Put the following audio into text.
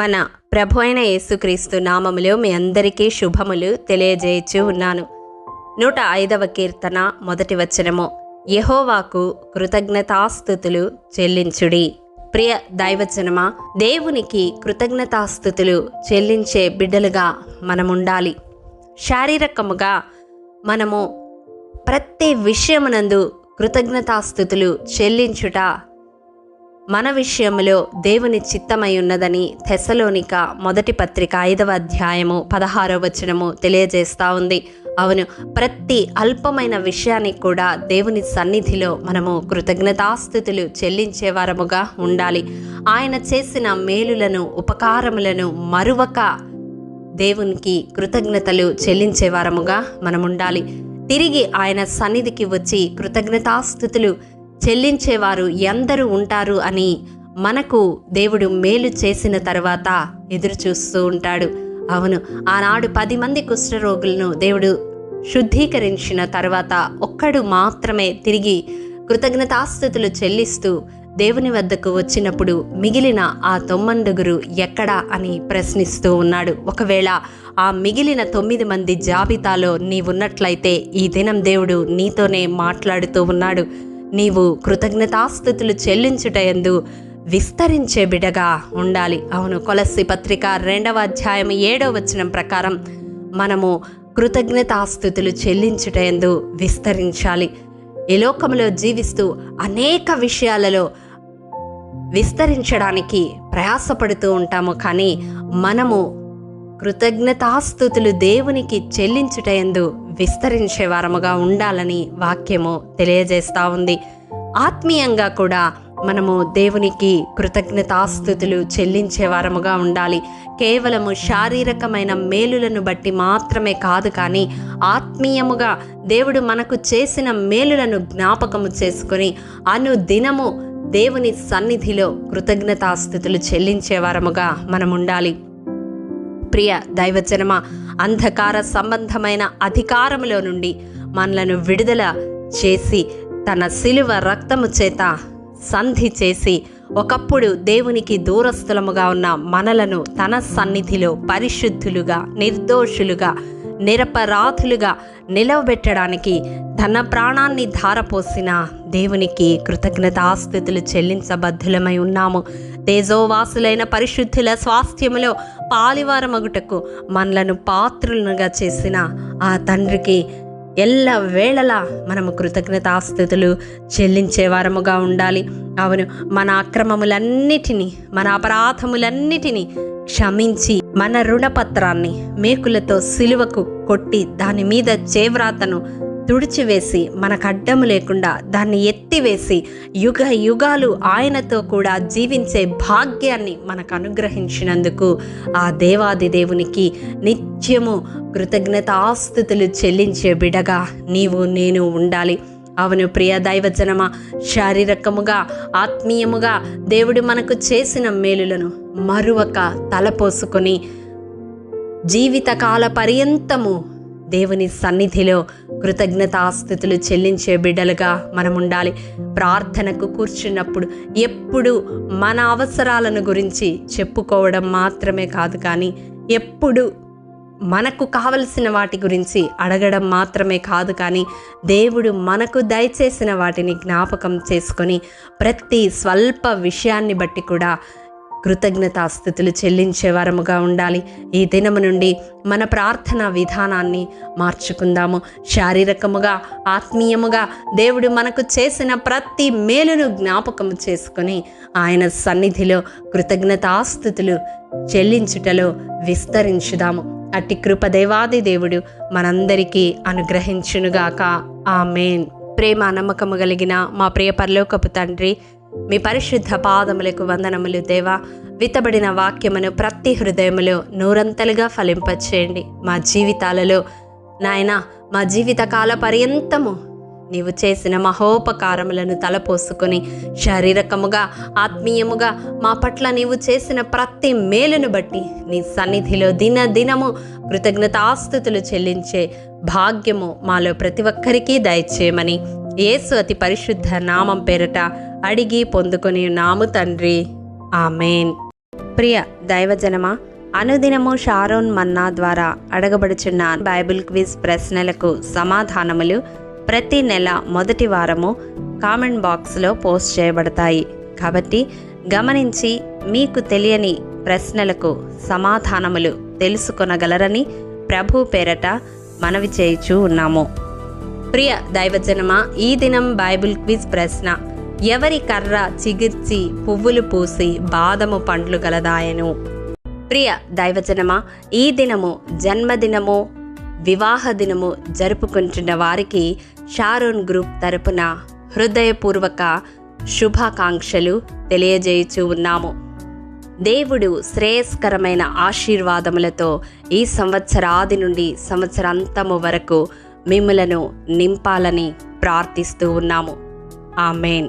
మన ప్రభు అయిన యేసుక్రీస్తు నామములో మీ అందరికీ శుభములు తెలియజేయచ్చు ఉన్నాను. 105వ కీర్తన మొదటి వచనము. యెహోవాకు కృతజ్ఞతాస్తుతులు చెల్లించుడి. ప్రియ దైవజనమా, దేవునికి కృతజ్ఞతాస్తుతులు చెల్లించే బిడ్డలుగా మనముండాలి. శారీరకముగా మనము ప్రతి విషయమునందు కృతజ్ఞతాస్తుతులు చెల్లించుట మన విషయంలో దేవుని చిత్తమై ఉన్నదని తెస్సలోనిక మొదటి పత్రిక 5వ అధ్యాయము 16వ వచనము తెలియజేస్తూ ఉంది. అవును, ప్రతి అల్పమైన విషయానికి కూడా దేవుని సన్నిధిలో మనము కృతజ్ఞతాస్తుతులు చెల్లించేవారముగా ఉండాలి. ఆయన చేసిన మేలులను, ఉపకారములను మరువక దేవునికి కృతజ్ఞతలు చెల్లించేవారముగా మనం ఉండాలి. తిరిగి ఆయన సన్నిధికి వచ్చి కృతజ్ఞతాస్తుతులు చెల్లించేవారు ఎందరూ ఉంటారు అని మనకు దేవుడు మేలు చేసిన తర్వాత ఎదురు చూస్తూ ఉంటాడు. అవును, ఆనాడు 10 మంది కుష్ఠరోగులను దేవుడు శుద్ధీకరించిన తర్వాత ఒక్కడు మాత్రమే తిరిగి కృతజ్ఞతాస్తుతులు చెల్లిస్తూ దేవుని వద్దకు వచ్చినప్పుడు మిగిలిన ఆ 9 ఎక్కడా అని ప్రశ్నిస్తూ ఉన్నాడు. ఒకవేళ ఆ మిగిలిన 9 మంది జాబితాలో నీవున్నట్లయితే ఈ దినం దేవుడు నీతోనే మాట్లాడుతూ ఉన్నాడు. నీవు కృతజ్ఞతాస్తుతులు చెల్లించుటయందు విస్తరించే బిడగా ఉండాలి. అవును, కొలస్సీ పత్రిక 2వ అధ్యాయం 7వ వచనం ప్రకారం మనము కృతజ్ఞతాస్తుతులు చెల్లించుటయందు విస్తరించాలి. ఈ లోకంలో జీవిస్తూ అనేక విషయాలలో విస్తరించడానికి ప్రయాసపడుతూ ఉంటాము, కానీ మనము కృతజ్ఞతాస్తుతులు దేవునికి చెల్లించుటయందు విస్తరించే వారముగా ఉండాలని వాక్యము తెలియజేస్తూ ఉంది. ఆత్మీయంగా కూడా మనము దేవునికి కృతజ్ఞతాస్తుతులు చెల్లించే వారముగా ఉండాలి. కేవలము శారీరకమైన మేలులను బట్టి మాత్రమే కాదు, కానీ ఆత్మీయముగా దేవుడు మనకు చేసిన మేలులను జ్ఞాపకము చేసుకొని అనుదినము దేవుని సన్నిధిలో కృతజ్ఞతాస్తుతులు చెల్లించే వారముగా మనం ఉండాలి. ప్రియ దైవజనమా, అంధకార సంబంధమైన అధికారములో నుండి మనలను విడుదల చేసి తన శిలువ రక్తము చేత సంధి చేసి ఒకప్పుడు దేవునికి దూరస్థులముగా ఉన్న మనలను తన సన్నిధిలో పరిశుద్ధులుగా, నిర్దోషులుగా, నిరపరాధులుగా నిలవబెట్టడానికి తన ప్రాణాన్ని ధారపోసిన దేవునికి కృతజ్ఞతాస్తుతులు చెల్లించబద్ధులమై ఉన్నాము. తేజోవాసులైన పరిశుద్ధుల స్వాస్థ్యములో పాలివారమగుటకు మనలను పాత్రులుగా చేసిన ఆ తండ్రికి ఎల్ల వేళలా మనము కృతజ్ఞతాస్తుతులు చెల్లించేవారముగా ఉండాలి. అవును, మన అక్రమములన్నిటినీ, మన అపరాధములన్నిటినీ క్షమించి మన రుణపత్రాన్ని మేకులతో సిలువకు కొట్టి దాని మీద చేవ్రాతను తుడిచివేసి మనకు అడ్డము లేకుండా దాన్ని ఎత్తివేసి యుగ యుగాలు ఆయనతో కూడా జీవించే భాగ్యాన్ని మనకు అనుగ్రహించినందుకు ఆ దేవాది దేవునికి నిత్యము కృతజ్ఞతాస్తుతులు చెల్లించే బిడగా నీవు నేను ఉండాలి. అవును ప్రియ దైవజనమా, శారీరకముగా, ఆత్మీయముగా దేవుడు మనకు చేసిన మేలులను మరువక తలపోసుకొని జీవితకాల పర్యంతము దేవుని సన్నిధిలో కృతజ్ఞతాస్తుతులు చెల్లించే బిడ్డలుగా మనం ఉండాలి. ప్రార్థనకు కూర్చున్నప్పుడు ఎప్పుడు మన అవసరాలను గురించి చెప్పుకోవడం మాత్రమే కాదు, కానీ ఎప్పుడు మనకు కావలసిన వాటి గురించి అడగడం మాత్రమే కాదు, కానీ దేవుడు మనకు దయచేసిన వాటిని జ్ఞాపకం చేసుకొని ప్రతి స్వల్ప విషయాన్ని బట్టి కూడా కృతజ్ఞతాస్తుతులు చెల్లించే వారముగా ఉండాలి. ఈ దినము నుండి మన ప్రార్థనా విధానాన్ని మార్చుకుందాము. శారీరకముగా, ఆత్మీయముగా దేవుడు మనకు చేసిన ప్రతి మేలును జ్ఞాపకము చేసుకొని ఆయన సన్నిధిలో కృతజ్ఞతాస్తుతులు చెల్లించుటలో విస్తరించుదాము. అట్టి కృప దేవాది దేవుడు మనందరికీ అనుగ్రహించునుగాక. ఆమేన్. ప్రేమ నమ్మకము కలిగిన మా ప్రియ పరలోకపు తండ్రి, మీ పరిశుద్ధ పాదములకు వందనములు దేవా. విత్తబడిన వాక్యమును ప్రతి హృదయములో నూరంతలుగా ఫలింపచేయండి. మా జీవితాలలో నాయన, మా జీవితకాల పర్యంతము నీవు చేసిన మహోపకారములను తలపోసుకొని శారీరకముగా, ఆత్మీయముగా మా పట్ల నీవు చేసిన ప్రతి మేలును బట్టి నీ సన్నిధిలో దినదినము కృతజ్ఞతాస్తుతులు చెల్లించే భాగ్యము మాలో ప్రతి ఒక్కరికి దయచేయమని యేసు అతి పరిశుద్ధ నామం పేరట అడిగి పొందుకొని నాము తండ్రి. ఆమేన్. ప్రియ దైవజనమా, అనుదినము షారోన్ మన్నా ద్వారా అడగబడుచున్న బైబిల్ క్విజ్ ప్రశ్నలకు సమాధానములు ప్రతి నెల మొదటి వారము కామెంట్ బాక్స్లో పోస్ట్ చేయబడతాయి. కాబట్టి గమనించి మీకు తెలియని ప్రశ్నలకు సమాధానములు తెలుసుకొనగలరని ప్రభు పేరట మనవి చేయుచూ ఉన్నాము. ప్రియ దైవజనమా, ఈ దినం బైబిల్ క్విజ్ ప్రశ్న: ఎవరి కర్ర చిగిర్చి పువ్వులు పూసి బాదము పండ్లు గలదాయను? ప్రియ దైవజనమా, ఈ దినము జన్మదినము, వివాహ దినము జరుపుకుంటున్న వారికి షారోన్ గ్రూప్ తరపున హృదయపూర్వక శుభాకాంక్షలు తెలియజేయుచూ ఉన్నాము. దేవుడు శ్రేయస్కరమైన ఆశీర్వాదములతో ఈ సంవత్సరాది నుండి సంవత్సరాంతము వరకు మిమ్ములను నింపాలని ప్రార్థిస్తూ ఉన్నాము. ఆమేన్.